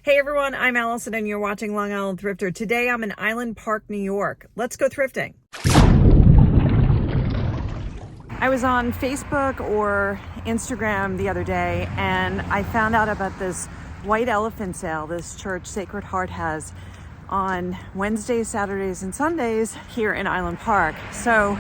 Hey everyone, I'm Allison and you're watching Long Island Thrifter. Today I'm in Island Park, New York. Let's go thrifting. I was on Facebook or Instagram the other day and I found out about this white elephant sale this church, Sacred Heart, has on Wednesdays, Saturdays, and Sundays here in Island Park. So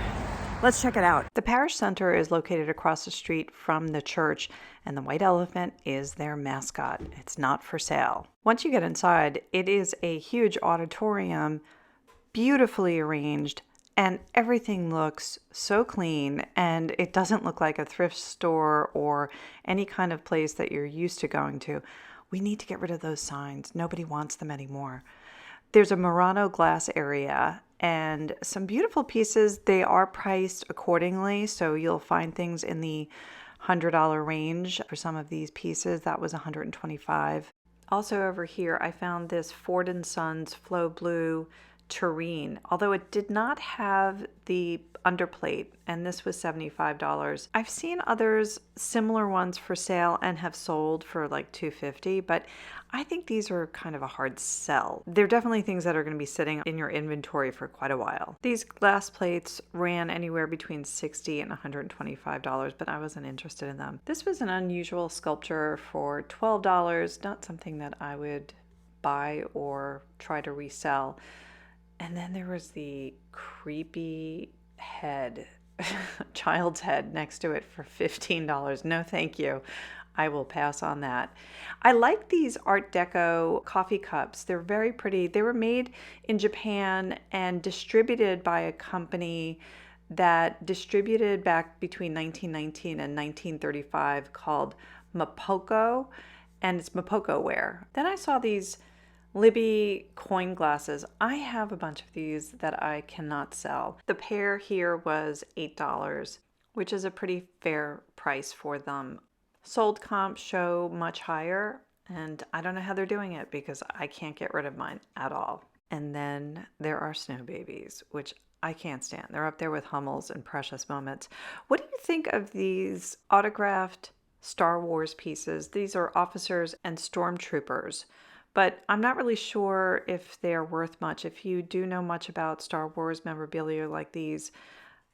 let's check it out. The Parish Center is located across the street from the church, and the white elephant is their mascot. It's not for sale. Once you get inside, it is a huge auditorium, beautifully arranged, and everything looks so clean, and it doesn't look like a thrift store or any kind of place that you're used to going to. We need to get rid of those signs. Nobody wants them anymore. There's a Morano Glass area and some beautiful pieces. They are priced accordingly, so you'll find things in the $100 range. For some of these pieces, that was $125. Also over here, I found this Ford & Sons Flow Blue Tureen, although it did not have the underplate, and this was $75. I've seen others, similar ones for sale and have sold for like $250, but I think these are kind of a hard sell. They're definitely things that are going to be sitting in your inventory for quite a while. These glass plates ran anywhere between $60 and $125, but I wasn't interested in them. This was an unusual sculpture for $12, not something that I would buy or try to resell. And then there was the creepy head, child's head next to it for $15. No, thank you. I will pass on that. I like these Art Deco coffee cups. They're very pretty. They were made in Japan and distributed by a company that distributed back between 1919 and 1935 called Mapoko, and it's Mapokoware. Then I saw these Libby coin glasses. I have a bunch of these that I cannot sell. The pair here was $8, which is a pretty fair price for them. Sold comps show much higher, and I don't know how they're doing it because I can't get rid of mine at all. And then there are snow babies, which I can't stand. They're up there with Hummels and Precious Moments. What do you think of these autographed Star Wars pieces? These are officers and stormtroopers, but I'm not really sure if they're worth much. If you do know much about Star Wars memorabilia like these,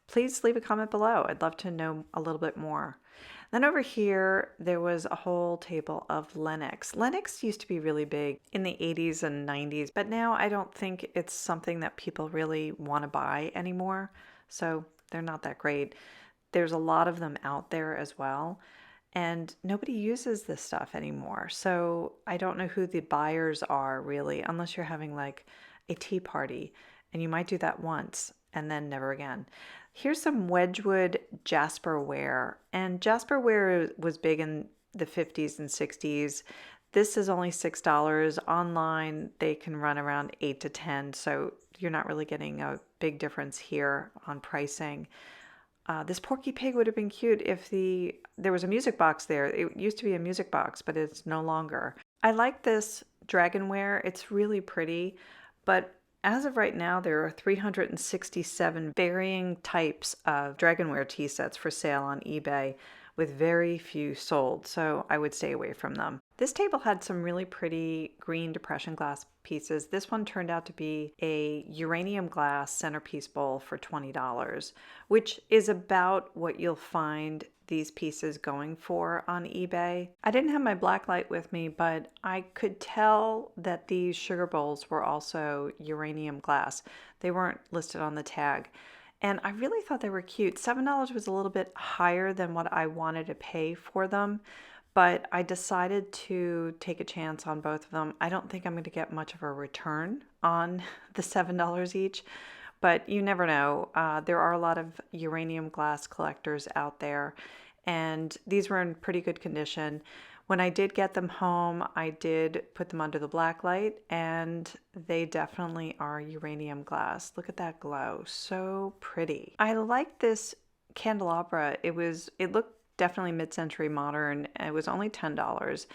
please leave a comment below. I'd love to know a little bit more. Then over here, there was a whole table of Lenox. Lenox used to be really big in the 80s and 90s, but now I don't think it's something that people really want to buy anymore. So they're not that great. There's a lot of them out there as well, and nobody uses this stuff anymore. So I don't know who the buyers are really, unless you're having like a tea party, and you might do that once and then never again. Here's some Wedgewood Jasperware, and Jasperware was big in the 50s and 60s. This is only $6. Online, they can run around 8 to 10, so you're not really getting a big difference here on pricing. This Porky Pig would have been cute if there was a music box there. It used to be a music box, but it's no longer. I like this Dragonware. It's really pretty, but as of right now, there are 367 varying types of Dragonware tea sets for sale on eBay, with very few sold, so I would stay away from them. This table had some really pretty green depression glass pieces. This one turned out to be a uranium glass centerpiece bowl for $20, which is about what you'll find these pieces going for on eBay. I didn't have my black light with me, but I could tell that these sugar bowls were also uranium glass. They weren't listed on the tag. And I really thought they were cute. $7 was a little bit higher than what I wanted to pay for them, but I decided to take a chance on both of them. I don't think I'm going to get much of a return on the $7 each, but you never know. There are a lot of uranium glass collectors out there, and these were in pretty good condition. When I did get them home, I did put them under the black light, and they definitely are uranium glass. Look at that glow, so pretty. I like this candelabra. It looked definitely mid-century modern. It was only $10,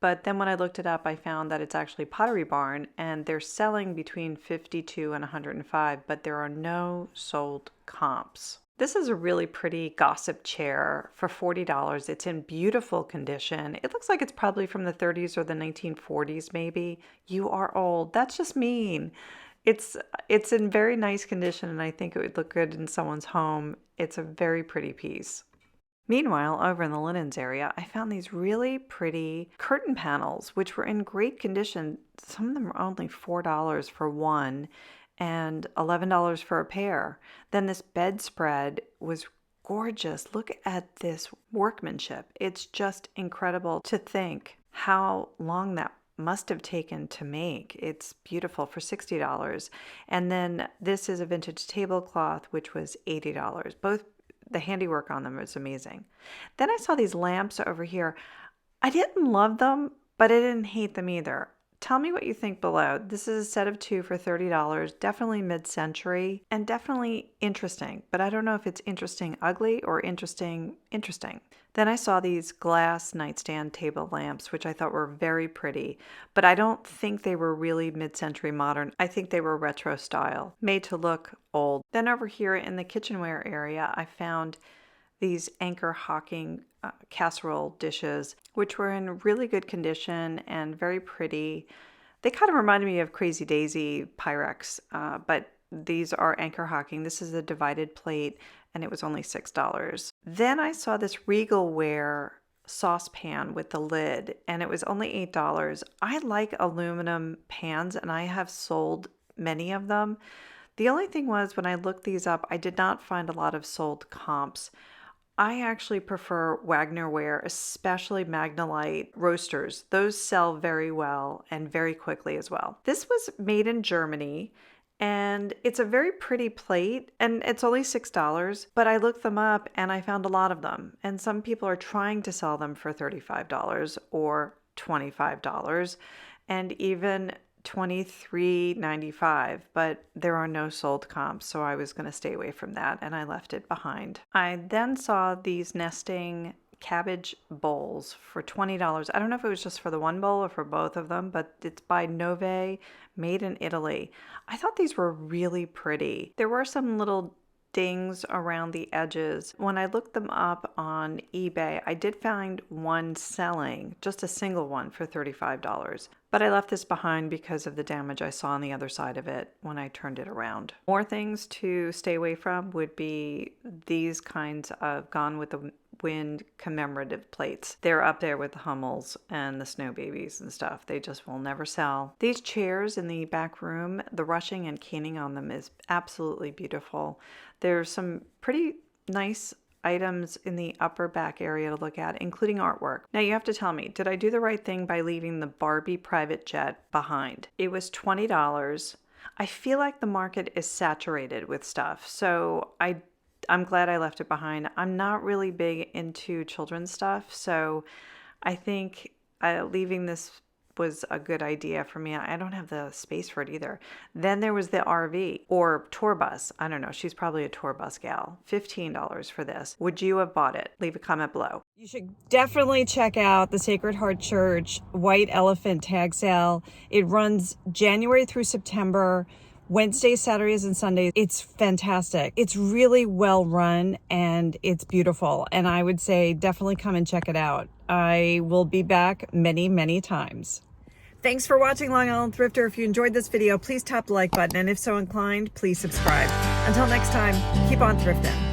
but then when I looked it up, I found that it's actually Pottery Barn, and they're selling between $52 and $105, but there are no sold comps. This is a really pretty gossip chair for $40. It's in beautiful condition. It looks like it's probably from the 30s or the 1940s maybe. You are old. That's just mean. It's in very nice condition, and I think it would look good in someone's home. It's a very pretty piece. Meanwhile, over in the linens area, I found these really pretty curtain panels, which were in great condition. Some of them were only $4 for one and $11 for a pair. Then this bedspread was gorgeous. Look at this workmanship. It's just incredible to think how long that must have taken to make. It's beautiful for $60. And then this is a vintage tablecloth, which was $80. Both the handiwork on them was amazing. Then I saw these lamps over here. I didn't love them, but I didn't hate them either. Tell me what you think below. This is a set of 2 for $30, definitely mid-century and definitely interesting, but I don't know if it's interesting ugly or interesting. Then I saw these glass nightstand table lamps, which I thought were very pretty, but I don't think they were really mid-century modern. I think they were retro style, made to look old. Then over here in the kitchenware area, I found these anchor hocking casserole dishes, which were in really good condition and very pretty. They kind of reminded me of Crazy Daisy Pyrex, but these are anchor hocking. This is a divided plate, and it was only $6. Then I saw this Regalware saucepan with the lid, and it was only $8. I like aluminum pans, and I have sold many of them. The only thing was, when I looked these up, I did not find a lot of sold comps. I actually prefer Wagnerware, especially Magnolite roasters. Those sell very well and very quickly as well. This was made in Germany, and it's a very pretty plate, and it's only $6, but I looked them up and I found a lot of them. And some people are trying to sell them for $35 or $25 and even $23.95, but there are no sold comps, so I was going to stay away from that, and I left it behind. I then saw these nesting cabbage bowls for $20. I don't know if it was just for the one bowl or for both of them, but it's by Nove, made in Italy. I thought these were really pretty. There were some little dings around the edges. When I looked them up on eBay, I did find one selling, just a single one, for $35. But I left this behind because of the damage I saw on the other side of it when I turned it around. More things to stay away from would be these kinds of Gone with the Wind commemorative plates. They're up there with the Hummels and the Snow Babies and stuff. They just will never sell. These chairs in the back room, the rushing and caning on them is absolutely beautiful. There's some pretty nice items in the upper back area to look at, including artwork. Now you have to tell me, did I do the right thing by leaving the Barbie private jet behind? It was $20. I feel like the market is saturated with stuff, so I'm glad I left it behind. I'm not really big into children's stuff, so I think leaving this was a good idea for me. I don't have the space for it either. Then there was the RV or tour bus. I don't know. She's probably a tour bus gal. $15 for this. Would you have bought it? Leave a comment below. You should definitely check out the Sacred Heart Church White Elephant Tag Sale. It runs January through September. Wednesdays, Saturdays, and Sundays. It's fantastic. It's really well run and it's beautiful. And I would say definitely come and check it out. I will be back many, many times. Thanks for watching Long Island Thrifter. If you enjoyed this video, please tap the like button. And if so inclined, please subscribe. Until next time, keep on thrifting.